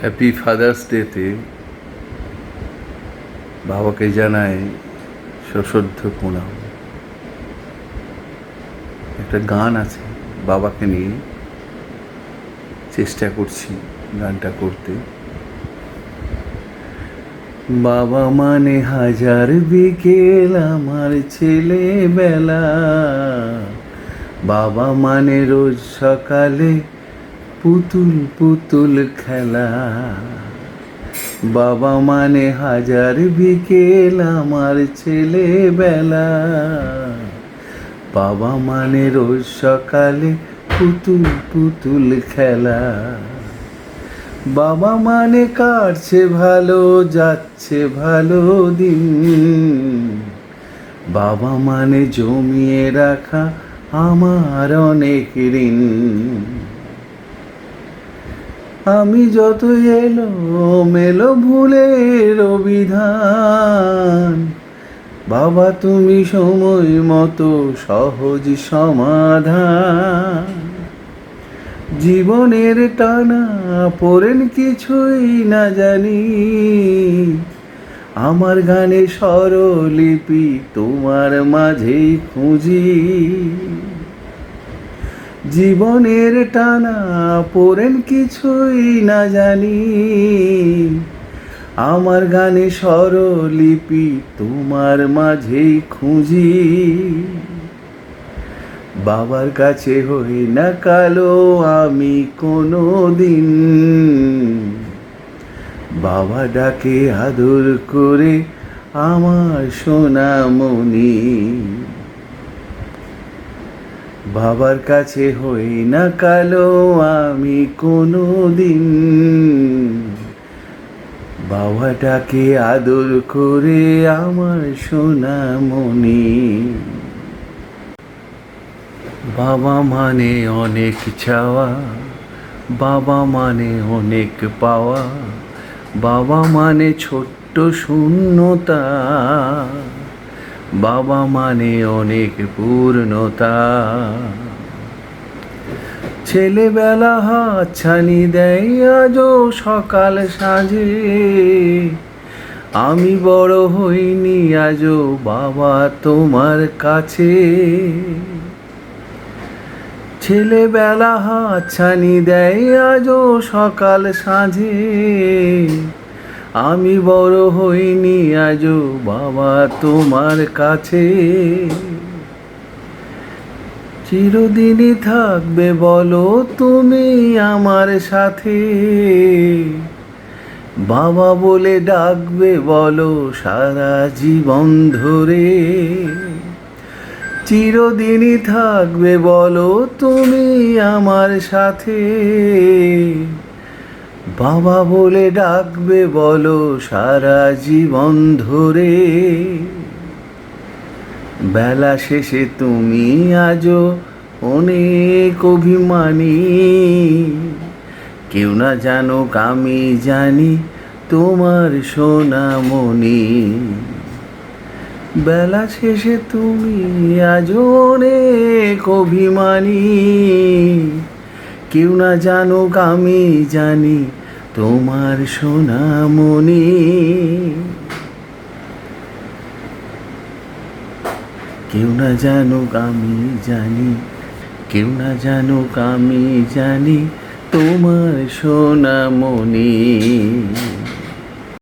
Happy father's ডেতে বাবাকে জানায় সশ্রদ্ধ প্রণাম। একটা গান আছে বাবাকে নিয়ে, চেষ্টা করছি গানটা করতে। বাবা মানে হাজার বিকেল আমার ছেলেবেলা, বাবা মানে রোজ সকালে পুতুল পুতুল খেলা, বাবা মানে হাজার বিকেল আমার ছেলেবেলা, বাবা মানে রোজ সকালে পুতুল পুতুল খেলা, বাবা মানে কাটছে ভালো যাচ্ছে ভালো দিন, বাবা মানে জমিয়ে রাখা আমার অনেক ঋণ। আমি যত এলো মেলো ভুলের অভিধান, বাবা তুমি সময় মতো সহজ সমাধান। জীবনের টানা পড়েন কিছুই না জানি, আমার গানে স্বরলিপি তোমার মাঝেই খুঁজি। জীবনের টানা পড়েন কিছুই না জানি, আমার গানে স্বরলিপি তোমার মাঝেই খুঁজি। বাবার কাছে হই না কালো আমি কোনো দিন, বাবা ডাকে আদর করে আমার সোনামণি। বাবার কাছে হই না কালো আমি কোনো দিন, বাবা ডাকে আদর করে আমার সোনামণি। বাবা মানে অনেক চাওয়া, বাবা মানে অনেক পাওয়া, বাবা মানে ছোট্ট শূন্যতা, বাবা মানে অনেক পূর্ণতা। ছেলেবেলা হাতছানি দেয় আজও সকাল সাঁঝে, আমি বড় হইনি আজও বাবা তোমার কাছে। ছেলেবেলা হাতছানি দেয় আজও সকাল সাঁঝে, আমি বড় হইনি আজও বাবা তোমার কাছে। চিরদিনই থাকবে বলো তুমি আমার সাথে, বাবা বলে ডাকবে বলো সারা জীবন ধরে। চিরদিনই থাকবে বলো তুমি আমার সাথে, বাবা বলে ডাকবে বলো সারা জীবন ধরে। বেলা শেষে তুমি আজও অনেক অভিমানী, কেউ না জানুক আমি জানি তোমার সোনামণি। বেলা শেষে তুমি আজও অনেক অভিমানী, কেউ না জানুক আমি জানি তোমার সোনামণি। কেউ না জানুক আমি জানি, কেউ না জানুক আমি জানি তোমার সোনামণি।